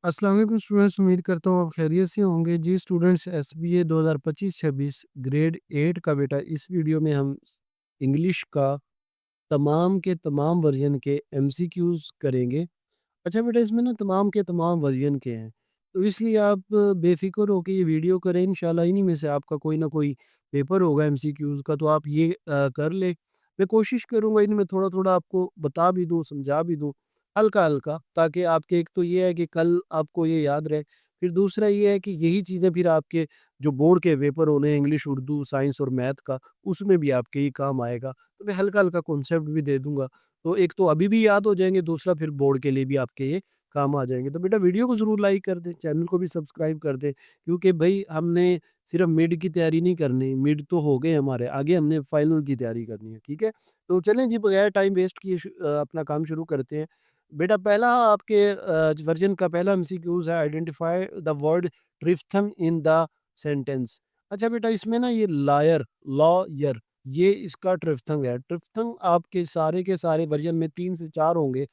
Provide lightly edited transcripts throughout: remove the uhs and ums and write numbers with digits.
अस्सलाम वालेकुम स्टूडेंट्स, उम्मीद करता हूँ आप खैरियत से होंगे। जी स्टूडेंट्स, एसबीए 2025-26 ग्रेड 8 का बेटा इस वीडियो में हम इंग्लिश का तमाम के तमाम वर्जन के एमसीक्यूज करेंगे। अच्छा बेटा, इसमें ना तमाम के तमाम वर्जन के हैं, तो इसलिए आप बेफिक्र होकर ये वीडियो करें। इंशाल्लाह इन्हीं में से आपका कोई ना कोई पेपर होगा एमसीक्यूज का, तो आप ये कर ले। मैं कोशिश करूंगा इनमें थोड़ा थोड़ा आपको बता भी दूं, समझा भी दूं, हल्का हल्का, ताकि आपके एक तो ये है कि कल आपको ये याद रहे। फिर दूसरा ये है कि यही चीज़ें फिर आपके जो बोर्ड के पेपर होने हैं इंग्लिश, उर्दू, साइंस और मैथ का, उसमें भी आपके ही काम आएगा। तो मैं हल्का हल्का कॉन्सेप्ट भी दे दूंगा, तो एक तो अभी भी याद हो जाएँगे, दूसरा फिर बोर्ड के लिए भी आपके ये काम आ जाएँगे। तो बेटा वीडियो को ज़रूर लाइक कर दें, चैनल को भी सब्सक्राइब कर दें, क्योंकि भई हमने सिर्फ़ मिड की तैयारी नहीं करनी, मिड तो हो गए हमारे, आगे हमने फाइनल की तैयारी करनी है, ठीक है? तो चलें जी, बगैर टाइम वेस्ट किए अपना काम शुरू करते हैं। बेटा पहला आपके वर्ज़न का पहला एमसीक्यूज़ है, identify the word triphthong in the sentence. अच्छा बेटा, इसमें ना ये लायर, लॉयर, ये इसका ट्रिफ्थंग है। ट्रिफ्थंग आपके सारे वर्जन में 3 से 4 होंगे,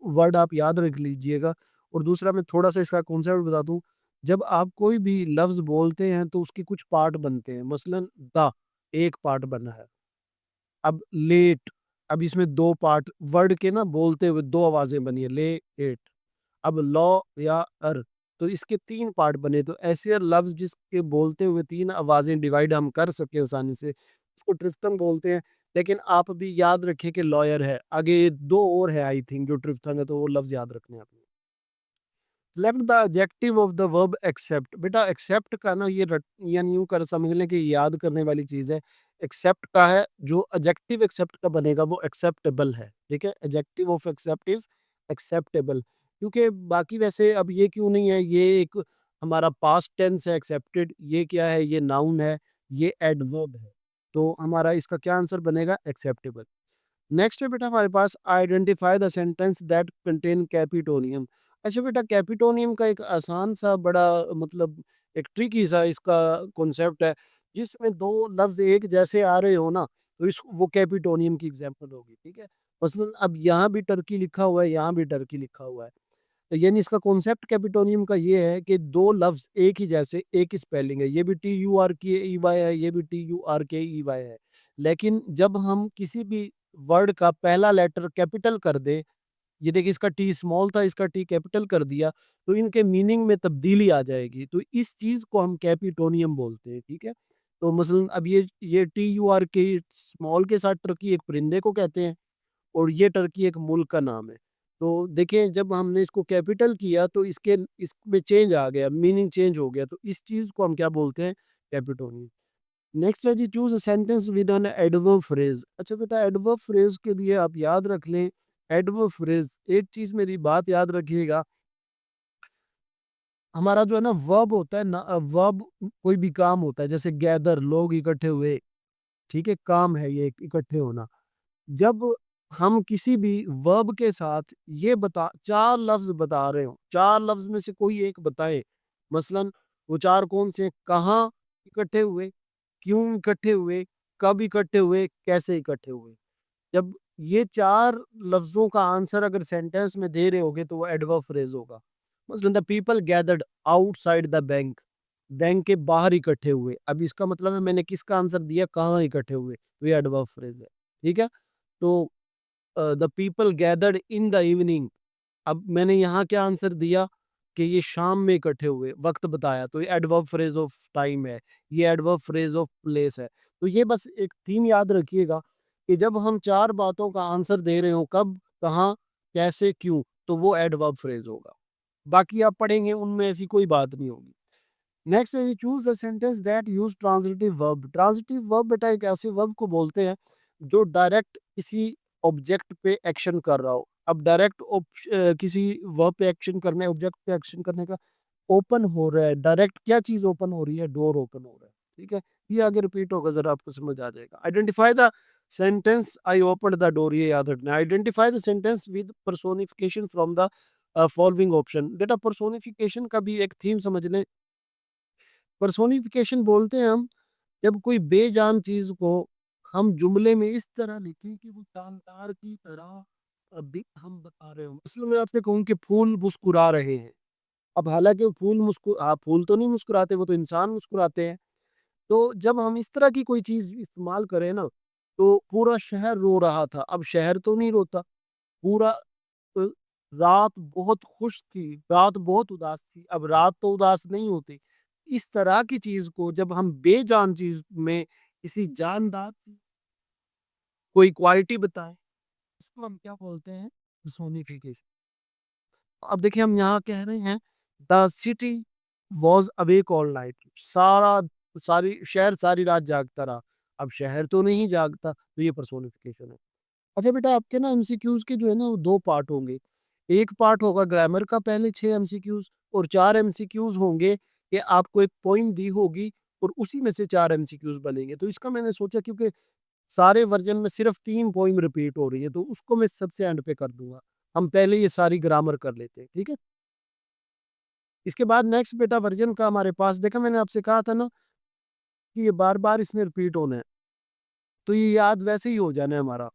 वर्ड आप याद रख लीजिएगा। और दूसरा मैं थोड़ा-सा इसका कॉन्सेप्ट बता दूँ, जब आप कोई भी लफ्ज़ बोलते हैं तो उसके कुछ पार्ट बनते हैं। मसलन द, एक पार्ट बना है। अब लेट, अब इसमें 2 पार्ट, वर्ड के ना बोलते हुए 2 आवाज़ें बनी है, ले, एट। अब लॉ या अर, तो इसके 3 पार्ट बने, तो ऐसे लफ्ज़ जिसके बोलते हुए 3 आवाज़ें डिवाइड हम कर सकें आसानी से, उसको ट्रिफ्थंग बोलते हैं। लेकिन आप भी याद रखें कि लॉयर है, आगे 2 और है आई थिंक जो ट्रिफ्थंग है, तो वो लफ्ज़ याद रखने हैं आपने। Left the adjective of the verb accept. बेटा एक्सेप्ट का ना ये यानी यूं कर समझ लें कि याद करने वाली चीज है। एक्सेप्ट का है, जो एडजेक्टिव एक्सेप्ट का बनेगा वो एक्सेप्टेबल है, ठीक है? Adjective of accept is acceptable. क्योंकि बाकी वैसे अब ये क्यों नहीं है, ये एक हमारा पास्ट टेंस है एक्सेप्टेड, ये क्या है, ये नाउन है, ये एडवर्ब है। तो हमारा इसका क्या आंसर बनेगा? एक्सेप्टेबल। नेक्स्ट है बेटा हमारे पास, identify the sentence that contain capitonym. अच्छा बेटा, कैपिटोनियम का एक आसान सा बड़ा मतलब एक ट्रिकी सा इसका कॉन्सेप्ट है, जिसमें दो लफ्ज एक जैसे आ रहे हो ना, तो इस वो कैपिटोनियम की एग्जांपल होगी, ठीक है? मसलन अब यहाँ भी टर्की लिखा हुआ है, यहाँ भी टर्की लिखा हुआ है, तो यानी इसका कॉन्सेप्ट कैपिटोनियम का ये है कि दो लफ्ज एक ही जैसे, एक ही स्पेलिंग है, ये भी TURKEY है, ये भी TURKEY है, लेकिन जब हम किसी भी वर्ड का पहला लेटर कैपिटल कर दे, ये देखिए इसका टी स्मॉल था, इसका टी कैपिटल कर दिया, तो इनके मीनिंग में तब्दीली आ जाएगी, तो इस चीज को हम कैपिटोनियम बोलते हैं, ठीक है? तो मसलन अब ये TURK स्मॉल के साथ टर्की एक परिंदे को कहते हैं, और ये टर्की एक मुल्क का नाम है। तो देखें, जब हमने इसको कैपिटल किया तो इसके इसमें चेंज आ गया, मीनिंग चेंज हो गया, तो इस चीज को हम क्या बोलते हैं? कैपिटोनियम। नेक्स्ट है जी, choose a sentence with an adverb phrase. अच्छा बेटा, एडवर्ब फ्रेज के लिए आप याद रख लें, एडवर्ब फ्रेज एक चीज मेरी बात याद रखिएगा, हमारा जो है ना वर्ब होता है ना, वर्ब कोई भी काम होता है, जैसे गैदर, लोग इकट्ठे हुए, ठीक है? काम है ये इकट्ठे होना। जब हम किसी भी वर्ब के साथ ये बता 4 लफ्ज़ बता रहे हो, 4 लफ्ज़ में से कोई एक बताएँ। मसलन वो 4 कौन से हैं? कहाँ इकट्ठे हुए, क्यों इकट्ठे हुए, कब इकट्ठे हुए, कैसे इकट्ठे हुए। जब ये 4 लफ्ज़ों का आंसर अगर सेंटेंस में दे रहे होगे तो वो एडवर्ब फ्रेज़ होगा। मसलन the people gathered outside the bank, bank के बाहर इकट्ठे हुए। अब इसका मतलब है मैंने किसका आंसर दिया, कहाँ इकट्ठे हुए, तो ये एडवर्ब फ्रेज़ है। ठीक है? तो the people gathered in the evening, अब मैंने यहाँ क्या आंसर दिया कि ये शाम में इकट्ठे हुए, वक्त बताया, तो ये एडवर्ब फ्रेज ऑफ टाइम है, ये एडवर्ब फ्रेज ऑफ प्लेस है। तो ये बस एक थीम याद रखिएगा कि जब हम 4 बातों का आंसर दे रहे हो, कब, कहाँ, कैसे, क्यों, तो वो एडवर्ब फ्रेज होगा। बाकी आप पढ़ेंगे उनमें ऐसी कोई बात नहीं होगी। नेक्स्ट है, choose the sentence that use transitive verb. Transitive verb बेटा एक ऐसे वर्ब को बोलते हैं जो डायरेक्ट किसी ऑब्जेक्ट पे एक्शन कर रहा हो। अब डायरेक्ट किसी वर्ब पे एक्शन करने, ऑब्जेक्ट पे एक्शन करने का, ओपन हो रहा है, डायरेक्ट क्या चीज ओपन हो रही है? डोर ओपन हो रहा है, ठीक है? ये आगे रिपीट होगा, जरा आपको समझ आ जाएगा। Identify the sentence I open the door, ये याद रखना है। Identify the sentence with personification from the following option. बेटा पर्सोनिफिकेशन का भी एक थीम समझ लें। पर्सोनिफिकेशन बोलते हैं हम जब कोई बेजान चीज को हम जुमले में इस तरह लिखें कि वो शानदार की तरह अभी हम बता रहे हो। इसलिए मैं आपसे कहूँ कि फूल मुस्कुरा रहे हैं, अब हालांकि फूल तो नहीं मुस्कुराते, वो तो इंसान मुस्कुराते हैं। तो जब हम इस तरह की कोई चीज इस्तेमाल करें ना, तो पूरा शहर रो रहा था, अब शहर तो नहीं रोता। पूरा अ, रात बहुत खुश थी, रात बहुत उदास थी, अब रात तो उदास नहीं होती। इस तरह की चीज को जब हम बेजान चीज में किसी जानदार की कोई क्वालिटी बताएं, इसको हम क्या बोलते हैं? personification। अब देखिए हम यहाँ कह रहे हैं the city was awake all night, सारी शहर सारी रात जागता रहा। अब शहर तो नहीं जागता, तो ये पर्सोनिफिकेशन है। अच्छा बेटा, आपके ना एमसीक्यूज के जो है ना वो दो पार्ट होंगे। एक पार्ट होगा ग्रामर का, पहले 6 एमसीक्यूज, और 4 एमसीक्यूज होंगे कि आपको एक पॉइंट दी होगी और उसी में से 4 एमसीक्यूज बनेंगे। तो इसका मैंने सोचा क्योंकि सारे वर्जन में सिर्फ 3 पोइम रिपीट हो रही है, तो उसको मैं सबसे एंड पे कर दूंगा। हम पहले ये सारी ग्रामर कर लेते हैं, ठीक है? इसके बाद नेक्स्ट बेटा वर्जन का हमारे पास, देखा मैंने आपसे कहा था ना कि ये बार बार इसने रिपीट होना है, तो ये याद वैसे ही हो जाना है हमारा।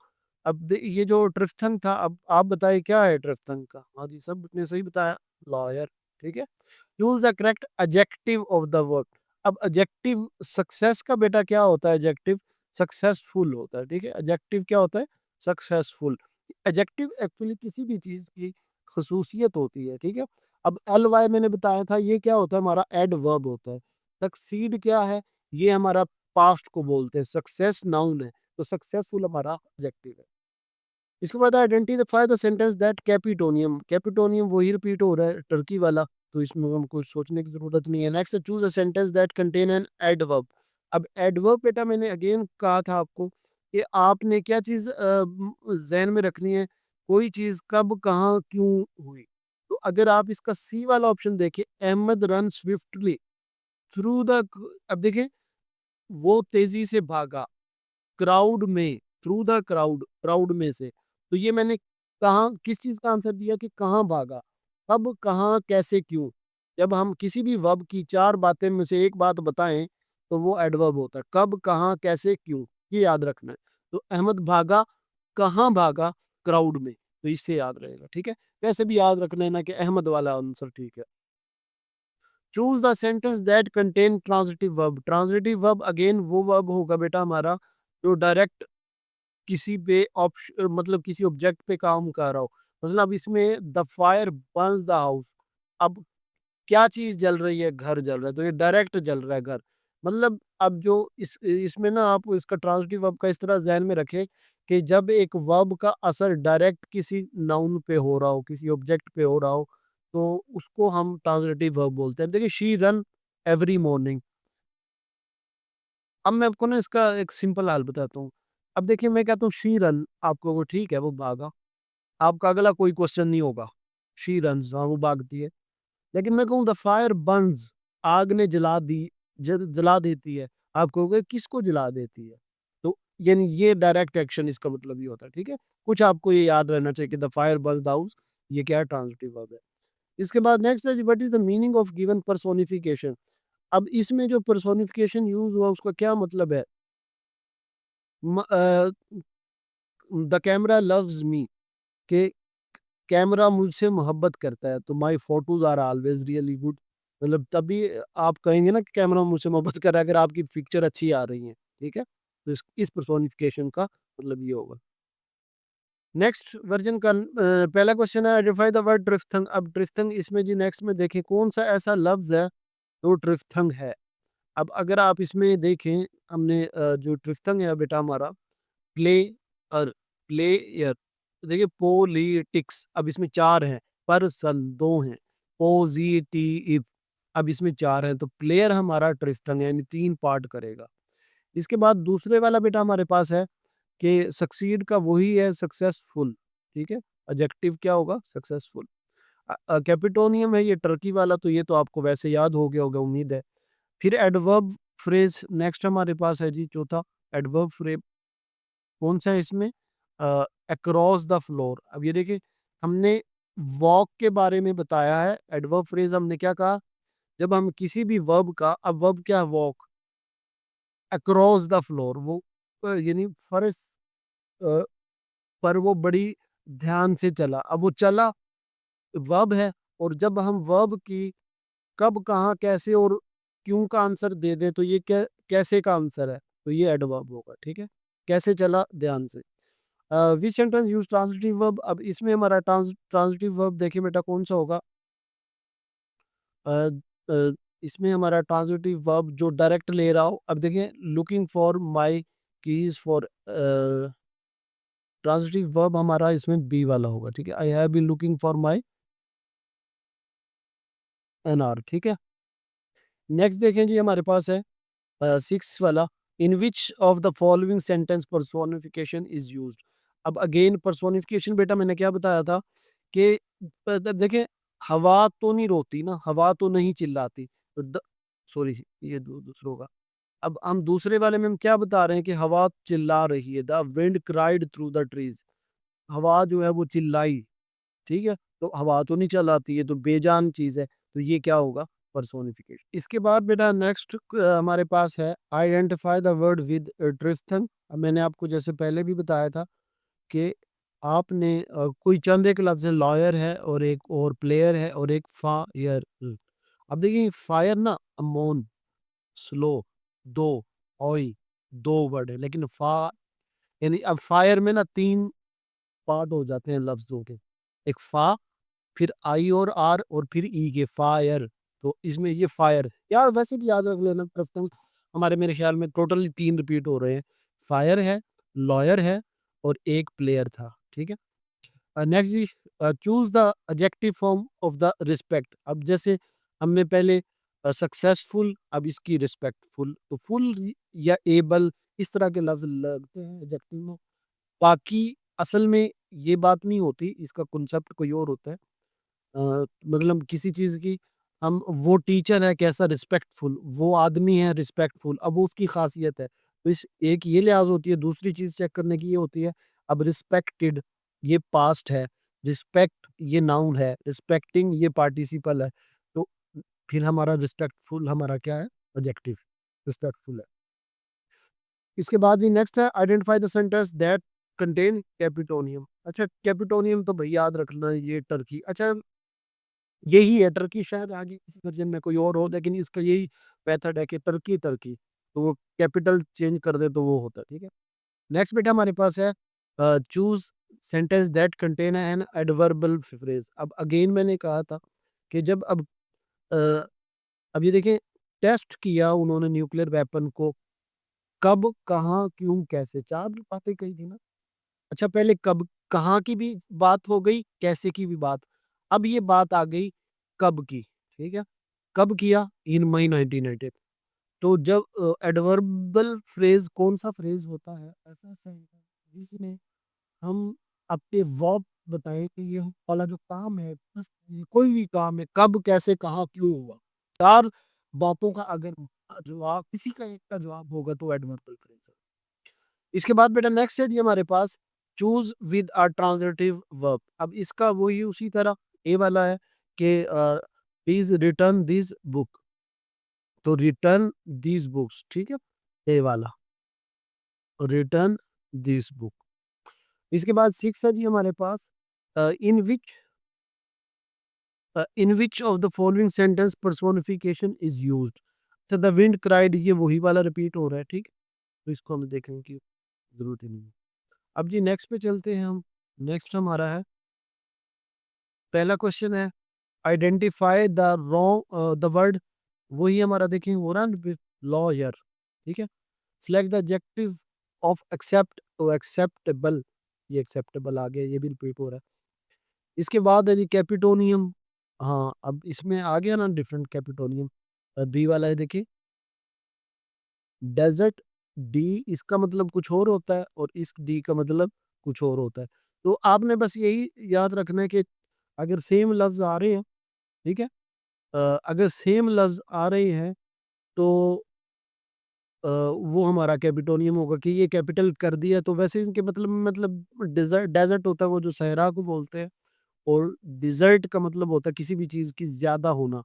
अब ये जो ट्रिफ्थन था, अब आप बताइए क्या है ट्रिफ्थन का? हाँ जी, सब ने सही बताया, लॉयर। ठीक है। Choose the correct adjective of the word. अब एडजेक्टिव सक्सेस का बेटा क्या होता है? एडजेक्टिव सक्सेसफुल होता है। ठीक है, एडजेक्टिव क्या होता है? सक्सेसफुल। एडजेक्टिव एक्चुअली किसी भी चीज की खसूसियत होती है। ठीक है। अब एल वाई मैंने बताया था, ये क्या होता है? हमारा एडवर्ब होता है। सक्सीड क्या है? ये हमारा पास्ट को बोलते हैं। सक्सेस नाउन है, तो सक्सेसफुल हमारा एडजेक्टिव है। इसके बाद आइडेंटिफाई द सेंटेंस दैट कैपिटोनियम। कैपिटोनियम वही रिपीट हो रहा है, टर्की वाला, तो इसमें हमको सोचने की जरूरत नहीं है। Next, choose a sentence that contain an adverb. अब एडवर्ब बेटा मैंने अगेन कहा था आपको कि आपने क्या चीज जहन में रखनी है, कोई चीज कब कहाँ क्यों हुई। तो अगर आप इसका सी वाला ऑप्शन देखें, Ahmed run swiftly through the, अब देखिए वो तेजी से भागा क्राउड में, थ्रू द क्राउड, क्राउड में से। तो ये मैंने कहाँ किस चीज का आंसर दिया कि कहाँ भागा, कब, कहाँ, कैसे, क्यों। जब हम किसी भी वर्ब की 4 बातें में से एक बात बताएं, तो वो एडवर्ब होता है। कब, कहाँ, कैसे, क्यों, ये याद रखना है। तो अहमद भागा, कहाँ भागा? क्राउड में। तो इससे याद रहेगा। ठीक है। वैसे भी याद रखना है ना कि अहमद वाला आंसर ठीक है। Choose the sentence that contain transitive verb. Transitive verb again वो वर्ब होगा बेटा हमारा जो डायरेक्ट किसी पे ऑप्शन, मतलब किसी ऑब्जेक्ट पे काम कर रहा हो। मतलब इसमें the fire Burns the house. अब क्या चीज जल रही है? घर जल रहा है, तो ये डायरेक्ट जल रहा है घर। मतलब अब जो इसमें ना आप इसका ट्रांजिटिव वर्ब का इस तरह ध्यान में रखें कि जब एक वर्ब का असर डायरेक्ट किसी नाउन पे हो रहा हो, किसी ऑब्जेक्ट पे हो रहा हो, तो उसको हम ट्रांजिटिव वर्ब बोलते हैं। देखिए शी रन एवरी मॉर्निंग। अब मैं आपको ना इसका एक सिंपल हाल बताता हूँ। अब देखिए मैं कहता हूँ शी रन, आपको वो ठीक है, वो भागा, आपका अगला कोई क्वेश्चन नहीं होगा। शी रन्स, हाँ वो भागती है। लेकिन मैं कहूँ द फायर बर्न्स, आग ने जला दी, जला देती है, आप कहोगे किसको जला देती है? तो यानी ये डायरेक्ट एक्शन इसका मतलब ये होता है। ठीक है। कुछ आपको ये याद रहना चाहिए कि the fire Burns the house, ये क्या है? ट्रांजिटिव वर्ब है। इसके बाद नेक्स्ट है, what is the meaning of given personification. अब इसमें जो पर्सोनिफिकेशन यूज हुआ उसका क्या मतलब है? द कैमरा लव्स मी, के कैमरा मुझसे मोहब्बत करता है, तो my photos are always really good. मतलब तभी आप कहेंगे ना कि कैमरा मुझसे मोहब्बत कर रहा है, अगर आपकी पिक्चर अच्छी आ रही है। ठीक है। तो इस पर्सोनिफिकेशन का मतलब ये होगा। नेक्स्ट वर्जन का पहला क्वेश्चन है, आइडेंटिफाई द वर्ड ड्रिफ्टंग। अब ड्रिफ्टंग इसमें जी नेक्स्ट में देखें कौन सा ऐसा लफ्ज है जो ड्रिफ्टंग है। अब अगर आप इसमें देखें, हमने जो ड्रिफ्टंग है बेटा हमारा प्ले और प्लेयर, देखिए पॉलिटिक्स, अब इसमें 4 हैं, पर्सन 2 हैं, पॉजिटिव, अब इसमें 4 हैं, तो प्लेयर हमारा ट्रिफ्टंग है, यानी 3 पार्ट करेगा। इसके बाद दूसरे वाला बेटा हमारे पास है कि सक्सीड का वही है सक्सेसफुल। ठीक है। एडजेक्टिव क्या होगा? सक्सेसफुल। कैपिटोनियम है ये टर्की वाला, तो ये तो आपको वैसे याद हो गया होगा, उम्मीद है। फिर एडवर्ब फ्रेज नेक्स्ट हमारे पास है जी, चौथा एडवर्ब फ्रेज कौन सा है इसमें? Across the floor. अब ये देखिए हमने वॉक के बारे में बताया है, एडवर्ब फ्रेज हमने क्या कहा? जब हम किसी भी वर्ब का, अब वर्ब क्या है? वॉक, अक्रॉस द फ्लोर, वो यानी फर्श पर वो बड़ी ध्यान से चला। अब वो चला वर्ब है, और जब हम वर्ब की कब, कहाँ, कैसे और क्यों का आंसर दे दें तो ये कैसे का आंसर है, तो ये एडवर्ब होगा। ठीक है, कैसे चला ध्यान से। विच सेंटेंस यूज ट्रांजिटिव वर्ब, अब इसमें हमारा ट्रांजिटिव वर्ब देखिए बेटा कौन सा होगा। अ, अ, इसमें हमारा ट्रांजिटिव वर्ब जो डायरेक्ट ले रहा हो, अब देखिए looking for my keys for, transitive verb हमारा इसमें बी वाला होगा। ठीक है, I have been looking for my NR. ठीक है, नेक्स्ट देखें जी हमारे पास है सिक्स वाला, in which of the following sentence personification is used. अब अगेन पर्सोनिफिकेशन बेटा मैंने क्या बताया था कि देखें हवा तो नहीं रोती ना, हवा तो नहीं चिल्लाती, तो सॉरी ये दूसरों का। अब हम दूसरे वाले में हम क्या बता रहे हैं कि हवा चिल्ला रही है, the wind cried through the trees, हवा जो है वो चिल्लाई। ठीक है, तो हवा तो नहीं चलाती है, तो बेजान चीज है, तो ये क्या होगा, पर्सोनिफिकेशन। इसके बाद बेटा नेक्स्ट हमारे पास है identify the word with Tristan. अब मैंने आपको जैसे पहले भी बताया था कि आपने कोई चंद एक लफ्ज लॉयर है और एक और प्लेयर है और एक फायर। अब देखिए फायर ना अमोन, स्लो, दो, ऑई, दो वर्ड है, लेकिन यानी अब फायर में ना तीन पार्ट हो जाते हैं लफ्जों के, एक फा, फिर आई और आर और फिर ई के फायर। तो इसमें ये फायर यार वैसे भी याद रख लेना, प्रथम हमारे मेरे ख्याल में टोटली तीन रिपीट हो रहे हैं, फायर है, लॉयर है और एक प्लेयर था। ठीक है, next choose the adjective form of the respect. अब जैसे हमने पहले सक्सेसफुल, अब इसकी रिस्पेक्टफुल, तो फुल या एबल इस तरह के लफ्ज लगते हैं एडजेक्टिव में। बाकी असल में ये बात नहीं होती, इसका कॉन्सेप्ट कोई और होता है। मतलब किसी चीज़ की हम, वो टीचर है कैसा रिस्पेक्टफुल, वो आदमी है रिस्पेक्टफुल, अब वो उसकी खासियत है, तो इस एक ये लिहाज होती है, दूसरी चीज़ चेक करने की ये होती है। अब रिस्पेक्टेड ये पास्ट है, रिस्पेक्ट ये नाउन है, रिस्पेक्टिंग ये पार्टिसिपल है, तो फिर हमारा रिस्पेक्टफुल हमारा क्या है, एडजेक्टिव रिस्पेक्टफुल है। इसके बाद ही नेक्स्ट है identify the sentence that contain capitonym. अच्छा कैपिटोनियम तो भाई याद रखना है, ये टर्की, अच्छा यही है टर्की, शायद आगे किसी वर्जन में कोई और हो, लेकिन इसका यही मेथड है कि टर्की टर्की, तो वो कैपिटल चेंज कर दे तो वो होता है। ठीक है, नेक्स्ट बेटा हमारे पास है choose sentence that contain an adverbial phrase. अब अगेन मैंने कहा था कि जब अ, अब ये देखें, टेस्ट किया उन्होंने न्यूक्लियर वेपन को, कब, कहाँ, क्यों, कैसे, चार बातें कही थी ना। अच्छा पहले कब, कहाँ की भी बात हो गई, कैसे की भी बात, अब ये बात आ गई कब की। ठीक है, कब किया, इन मई 1990। तो जब एडवर्बल फ्रेज कौन सा फ्रेज होता है, ऐसा सेंटेंस जिसमें हम अपने वर्ब बताएं कि ये वाला जो काम है, बस ये कोई भी काम है, कब, कैसे, कहाँ, क्यों हुआ, चार बातों का अगर जवाब किसी का एक का जवाब होगा तो एडवर्बल फ्रेज है। इसके बाद बेटा नेक्स्ट है जी हमारे पास choose with a transitive verb. अब इसका वही उसी तरह ए वाला है कि प्लीज रिटर्न दिस बुक, तो रिटर्न दिस बुक्स। ठीक है, ए वाला रिटर्न दिस बुक। इसके बाद सिक्स है जी हमारे पास in which of the following sentence personification is used. तो द विंड क्राइड ये वही वाला रिपीट हो रहा है। ठीक, तो इसको हम देखेंगे कि जरूरत ही नहीं है। अब जी नेक्स्ट पे चलते हैं हम। नेक्स्ट हमारा है, पहला क्वेश्चन है identify the wrong the word, वही हमारा देखें हो रहा है लॉयर। ठीक है, select the adjective of accept, तो एक्सेप्टेबल, ये एक्सेप्टेबल आ गया, ये भी रिपीट हो रहा है। इसके बाद है जी कैपिटोनियम, हाँ अब इसमें आ गया ना डिफरेंट कैपिटोनियम, बी वाला है देखिए डेजर्ट, डी इसका मतलब कुछ और होता है और इस डी का मतलब कुछ और होता है। तो आपने बस यही याद रखना है कि अगर सेम लफ्ज आ रहे हैं, ठीक है, अगर सेम लफ्ज आ रहे हैं तो वो हमारा कैपिटोनियम होगा कि ये कैपिटल कर दिया, तो वैसे इनके मतलब डेजर्ट, डेजर्ट होता है वो जो सहरा को बोलते हैं, और डिजर्ट का मतलब होता है किसी भी चीज की ज्यादा होना।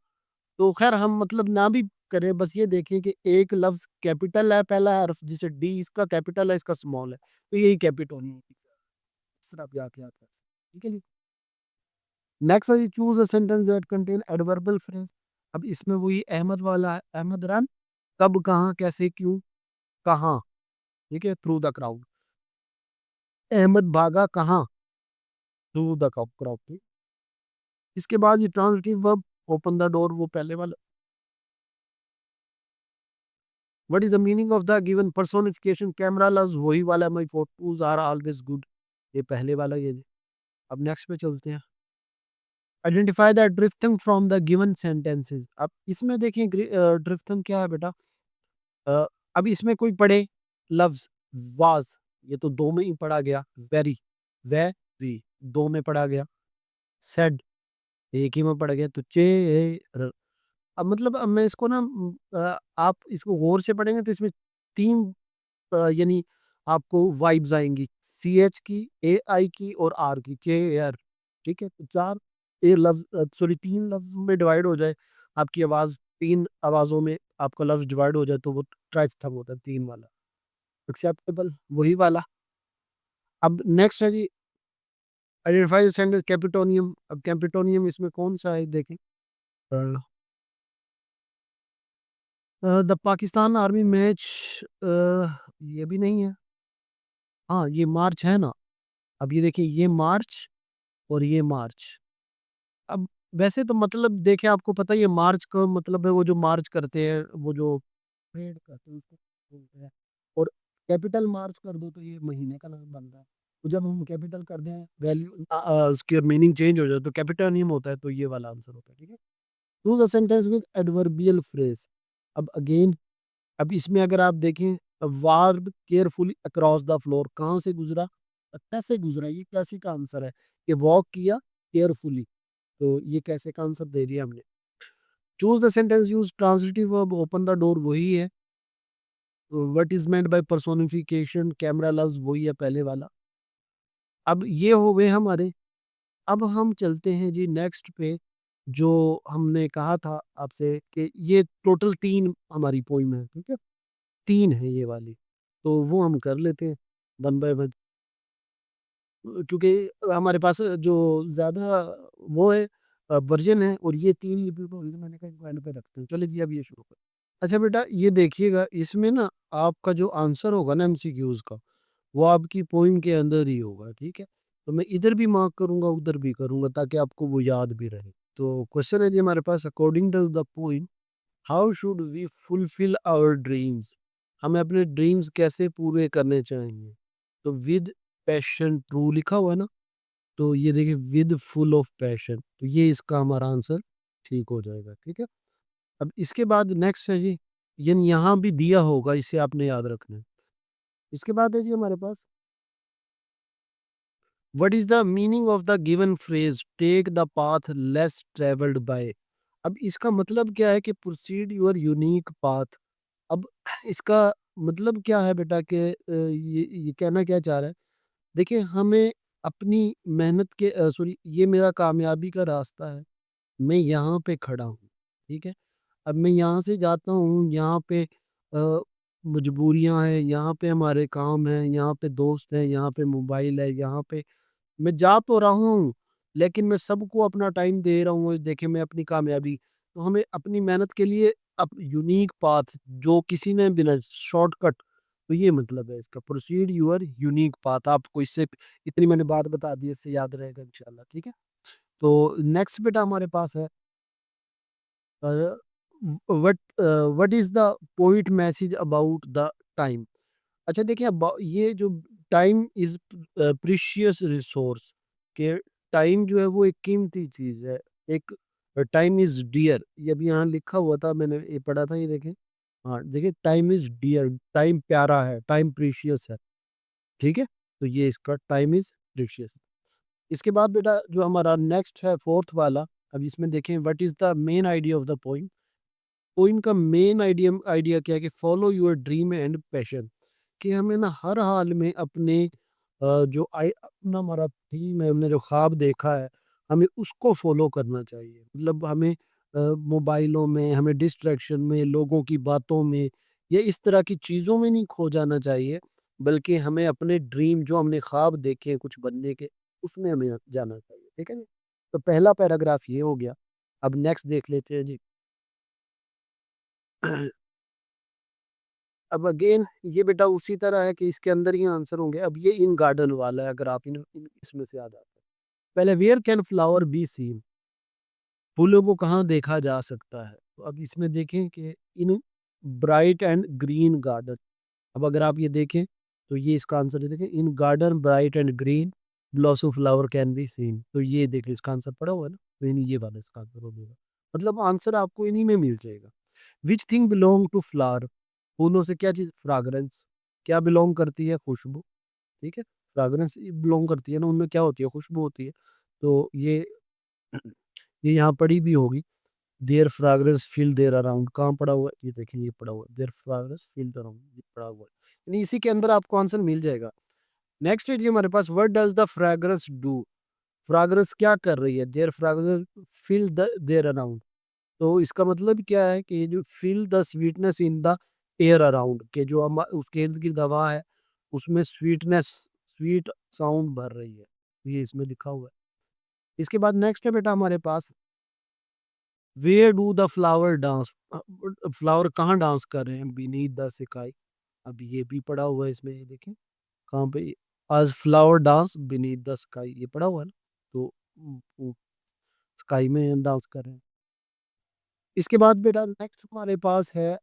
तो खैर हम मतलब ना भी करें, बस ये देखें कि एक लफ्ज कैपिटल है पहला हर्फ, जिसे डी इसका कैपिटल है इसका स्मॉल है, तो यही कैपिटोनियम की तरफ आप याद याद कर सकते हैं। ठीक है जी, नेक्स्ट है जी, choose a sentence that contain adverbial phrase. अब इसमें वही अहमद वाला है, अहमद रन कब, कहाँ, कैसे, क्यों, कहाँ, ठीक है, थ्रू द क्राउड। अहमद भागा कहाँ, थ्रू द क्राउड। इसके बाद ये transitive verb, open the door, वो पहले वाला। What is the meaning of the given personification, camera loves, वही वाला, my photos are always good, ये पहले वाला ये। अब नेक्स्ट पे चलते हैं। Identify the drifting from the given sentences. अब इसमें देखें ड्रिफ्टिंग क्या है बेटा। अ, अब इसमें कोई पढ़े लव्स, वाज, ये तो दो में ही पढ़ा गया। वेरी, वेरी, दो में पढ़ा गया। सेड, एक ही में पढ़ गया। तो अब मतलब अब मैं इसको ना आप इसको गौर से पढ़ेंगे तो इसमें तीन यानी आपको वाइब्स आएंगी, सी एच की, ए आई की और आर की, के आर। ठीक है, तो चार ए लफ्ज, सॉरी तीन लफ्ज में डिवाइड हो जाए आपकी आवाज, तीन आवाजों में आपका लफ्ज डिवाइड हो जाए तो वो ट्राइथम होता है, तीन वाला, एक्सेप्टेबल, वही वाला। अब नेक्स्ट है जी, आइडेंटिफाई सेंटेंस कैपिटोनियम। अब कैपिटोनियम इसमें कौन सा है देखें। द पाकिस्तान आर्मी मैच, ये भी नहीं है। हाँ ये मार्च है ना। अब ये देखिए, ये मार्च और ये मार्च। अब वैसे तो मतलब देखें, आपको पता है ये मार्च का मतलब है वो जो मार्च करते हैं, वो जो परेड करते हैं उसको बोलते हैं। और कैपिटल मार्च कर दो तो ये महीने का नाम बनता है। तो जब हम कैपिटल कर दें वैल्यू, उसकी मीनिंग चेंज हो जाए तो कैपिटल नेम होता है, तो ये वाला आंसर होता है। ठीक है, choose a sentence with adverbial phrase. अब अगेन, अब इसमें अगर आप देखें, ward carefully across the floor, कहाँ से गुजरा, कैसे गुजरा, ये कैसे का आंसर है। कि वॉक किया केयरफुली, तो ये कैसे का आंसर दे दिया हमने। Choose the sentence use transitive verb, open the door वही है। What is meant by personification, camera loves, वही है पहले वाला। अब ये हो गए हमारे। अब हम चलते हैं जी नेक्स्ट पे, जो हमने कहा था आपसे कि ये टोटल तीन हमारी पोइम है, ठीक है, तीन है ये वाली। तो वो हम कर लेते हैं वन बाय वन, क्योंकि हमारे पास जो ज़्यादा वो है वर्जन है, और ये तीन लिपि को भी मैंने कहा इनको एंड पे रखते हैं। चलिए जी अब ये शुरू कर। अच्छा बेटा ये देखिएगा, इसमें ना आपका जो आंसर होगा ना एमसीक्यूज का, वो आपकी पोइम के अंदर ही होगा, ठीक है। तो मैं इधर भी मार्क करूंगा, उधर भी करूंगा, ताकि आपको वो याद भी रहे। तो क्वेश्चन है जी हमारे पास, according to the poem how should we fulfil our dreams, हमें अपने ड्रीम्स कैसे पूरे करने चाहिए। तो विद पैशन ट्रू लिखा हुआ है ना, तो ये देखिए विद फुल ऑफ पैशन, तो ये इसका हमारा आंसर ठीक हो जाएगा। ठीक है, अब इसके बाद नेक्स्ट है जी, यानी यहाँ भी दिया होगा, इसे आपने याद रखना है। इसके बाद है जी हमारे पास, what is the meaning of the given phrase take the path less travelled by. अब इसका मतलब क्या है कि प्रोसीड योर यूनिक पाथ। अब इसका मतलब क्या है बेटा कि ये कहना क्या चाह रहा है। देखिए हमें अपनी मेहनत के, सॉरी, ये मेरा कामयाबी का रास्ता है, मैं यहाँ पे खड़ा हूँ, ठीक है। अब मैं यहाँ से जाता हूँ, यहाँ पे मजबूरियाँ हैं, यहाँ पे हमारे काम हैं, यहाँ पे दोस्त हैं, यहाँ पे मोबाइल है, यहाँ पे मैं जा तो रहा हूँ, लेकिन मैं सबको अपना टाइम दे रहा हूँ, देखे मैं अपनी कामयाबी। तो हमें अपनी मेहनत के लिए अब यूनिक पाथ, जो किसी ने बिना शॉर्टकट, तो ये मतलब है इसका, प्रोसीड यूअर यूनिक पाथ। आपको इससे इतनी मैंने बात बता दी, इससे याद रहेगा इंशाल्लाह, ठीक है। तो नेक्स्ट बेटा हमारे पास है, what what is the poet message about the time. अच्छा देखिए, ये जो टाइम इज प्रीशियस रिसोर्स, के टाइम जो है वो एक कीमती चीज है। एक टाइम इज डियर, ये भी यहाँ लिखा हुआ था, मैंने ये पढ़ा था, ये देखें। हाँ देखिए, टाइम इज डियर, टाइम प्यारा है, टाइम प्रीशियस है, ठीक है। तो ये इसका टाइम इज प्रीशियस। इसके बाद बेटा जो हमारा नेक्स्ट है फोर्थ वाला, अब इसमें देखें, what is the main idea of the poem. Poem का मेन आइडिया आइडिया क्या है कि follow your dream and passion, कि हमें ना हर हाल में अपने जो अपना हमारा थीम है, हमने जो ख्वाब देखा है, हमें उसको फॉलो करना चाहिए। मतलब हमें मोबाइलों में, हमें डिस्ट्रैक्शन में, लोगों की बातों में, या इस तरह की चीज़ों में नहीं खो जाना चाहिए, बल्कि हमें अपने ड्रीम जो हमने ख्वाब देखे हैं कुछ बनने के, उसमें हमें जाना चाहिए, ठीक है ना। तो पहला पैराग्राफ ये हो गया। अब नेक्स्ट देख लेते हैं जी। अब अगेन ये बेटा उसी तरह है कि इसके अंदर ही आंसर होंगे। अब ये इन गार्डन वाला है, अगर आप इसमें से आ जाते हैं। पहले where can flower be seen, फूलों को कहाँ देखा जा सकता है। तो अब इसमें देखें कि इन ब्राइट एंड ग्रीन गार्डन। अब अगर आप ये देखें तो ये इसका आंसर है, देखें इन garden bright and green blossom flower can be seen. तो ये देखें इसका आंसर पड़ा हुआ है ना, तो इन्हीं ये वाला इसका आंसर हो जाएगा। मतलब आंसर आपको इन्हीं में मिल जाएगा। Which thing belong to flower, फूलों से क्या चीज, फ्राग्रेंस, क्या बिलोंग करती है, खुशबू। ठीक है, फ्राग्रेंस बिलोंग करती है ना, उनमें क्या होती है, खुशबू होती है। तो ये यहाँ पड़ी भी होगी। देयर फ्राग्रेंस फील देयर अराउंड, कहाँ पड़ा हुआ है, ये देखें ये पड़ा हुआ है, देयर फ्राग्रेंस फील अराउंड, ये पड़ा हुआ है। यानी इसी के अंदर आपको आंसर मिल जाएगा। नेक्स्ट है जी हमारे पास, what does the fragrance do, fragrance क्या कर रही है, their fragrance feel the there around. तो इसका मतलब क्या है कि ये जो feel the sweetness in the air around, के जो हम उसके इर्द गिर्द हवा है उसमें स्वीटनेस, स्वीट साउंड भर रही है, ये इसमें लिखा हुआ है। इसके बाद नेक्स्ट है बेटा हमारे पास, where do the flower dance, flower कहाँ डांस कर रहे हैं, बीनीथ द स्काई। अब ये भी पड़ा हुआ है इसमें, ये देखें कहाँ पे, आज flower dance beneath the sky, ये पड़ा हुआ है ना। तो स्काई में डांस कर रहे हैं। इसके बाद बेटा नेक्स्ट हमारे पास है,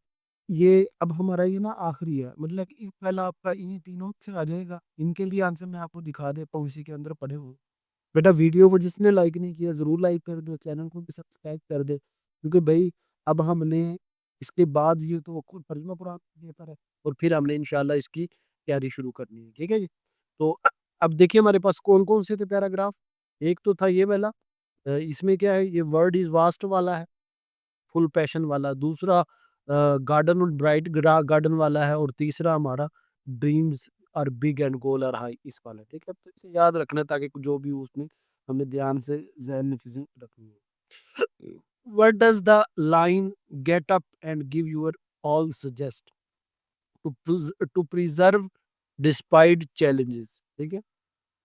ये अब हमारा ये ना आखिरी है, मतलब कि पहला आपका इन्हीं तीनों से आ जाएगा। इनके लिए आंसर मैं आपको दिखा देता हूँ इसी के अंदर पड़े हुए। बेटा वीडियो को जिसने लाइक नहीं किया ज़रूर लाइक कर दो, चैनल को भी सब्सक्राइब कर दे, क्योंकि भाई अब हमने इसके बाद ये तो खुद तर्जुमा कुरान पेपर है, और फिर हमने इंशाल्लाह इसकी तैयारी शुरू करनी है। ठीक है जी। तो अब देखिए हमारे पास कौन कौन से थे पैराग्राफ। एक तो था ये वाला, इसमें क्या है, ये वर्ड इज वास्ट वाला है, फुल पैशन वाला। दूसरा गार्डन और ब्राइट गार्डन वाला है। और तीसरा हमारा dreams are big and goal are high, इस वाला। ठीक है, तो इसे याद रखना ताकि जो भी हो उसमें हमें ध्यान से जहन में चीजें रखनी है। What does the line get up and give your all suggest, to preserve despite challenges. ठीक है,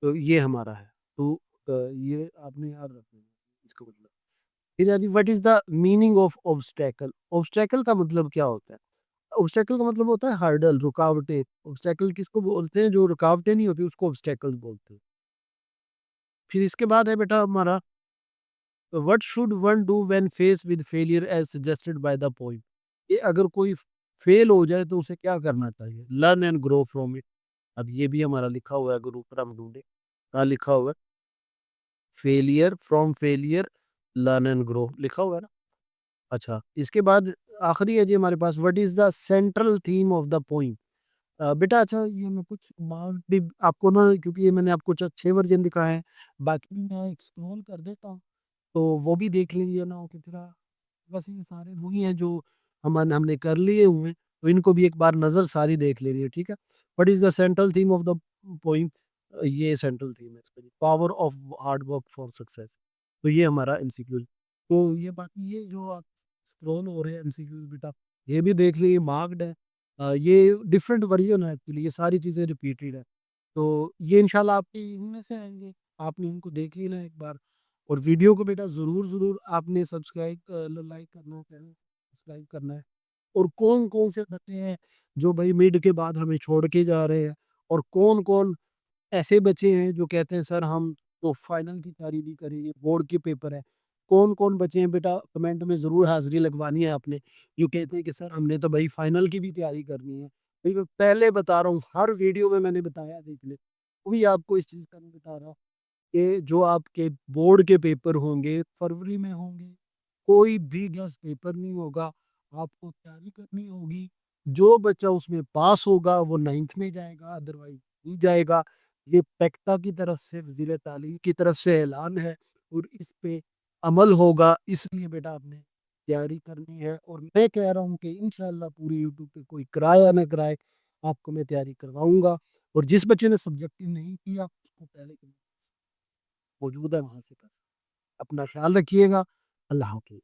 तो ये हमारा है। तो ये आपने याद रखना है इसका मतलब। फिर यानी what is the meaning of obstacle, obstacle का मतलब क्या होता है। ऑब्स्टेकल का मतलब होता है हर्डल, रुकावटें। ऑब्स्टेकल किसको बोलते हैं, जो रुकावटें नहीं होती उसको ऑब्स्टेकल बोलते हैं। फिर इसके बाद है बेटा हमारा, what should one do when face with failure as suggested by the poem. ये अगर कोई फेल हो जाए तो उसे क्या करना चाहिए, learn and grow from it. अब ये भी हमारा लिखा हुआ है, अगर ऊपर हम ढूंढे कहाँ लिखा हुआ है, failure, from failure learn and grow लिखा हुआ है ना। अच्छा, इसके बाद आखिरी है जी हमारे पास, what is the central theme of the poem. बेटा अच्छा ये मैं कुछ मार्क भी आपको ना, क्योंकि ये मैंने आपको 6 वर्जन दिखाए हैं, बाकी भी मैं एक्सप्लोर कर देता हूँ, तो वो भी देख लीजिए ना कि फिर बस ये सारे वही हैं जो हमने कर लिए हुए हैं, तो इनको भी एक बार नज़र सारी देख लेनी है। ठीक है, what is the central theme of the poem, ये सेंट्रल थीम है इसका, power of hard work for success. तो ये हमारा एमसीक्यू। तो ये बाकी ये जो आप स्क्रॉल हो रहे हैं एमसीक्यू बेटा, ये भी देख लीजिए, मार्क्ड है। ये डिफरेंट वर्जन है एक्चुअली, ये सारी चीज़ें रिपीटेड है। तो ये इंशाल्लाह आपके इनमें से आएंगे, आपने इनको देख लेना एक बार। और वीडियो को बेटा ज़रूर ज़रूर आपने सब्सक्राइब लाइक करना है, चैनल सब्सक्राइब करना है। और कौन कौन से बच्चे हैं जो भाई मिड के बाद हमें छोड़ के जा रहे हैं, और कौन कौन ऐसे बच्चे हैं जो कहते हैं सर हम तो फाइनल की तैयारी नहीं करेंगे, बोर्ड के पेपर है। कौन कौन बच्चे हैं बेटा, कमेंट में ज़रूर हाजिरी लगवानी है आपने। जो कहते हैं कि सर हमने तो भाई फाइनल की भी तैयारी करनी है। भाई मैं पहले बता रहा हूँ, हर वीडियो में मैंने बताया, देख ले, वही आपको इस चीज़ का नहीं बता रहा कि जो आपके बोर्ड के पेपर होंगे फरवरी में होंगे, कोई भी गेस्ट पेपर नहीं होगा, आपको तैयारी करनी होगी। जो बच्चा उसमें पास होगा वो 9th में जाएगा, अदरवाइज नहीं जाएगा। ये पेक्टा की तरफ से, वजीर तालीम की तरफ से ऐलान है, और इस पे अमल होगा। इसलिए बेटा आपने तैयारी करनी है, और मैं कह रहा हूँ कि इंशाल्लाह पूरी यूट्यूब पे कोई कराया ना कराए, आपको मैं तैयारी करवाऊंगा। और जिस बच्चे ने सब्जेक्टिव नहीं किया उसको पहले मौजूद है वहां से कर। अपना ख्याल रखिएगा। अल्लाह हाफिज।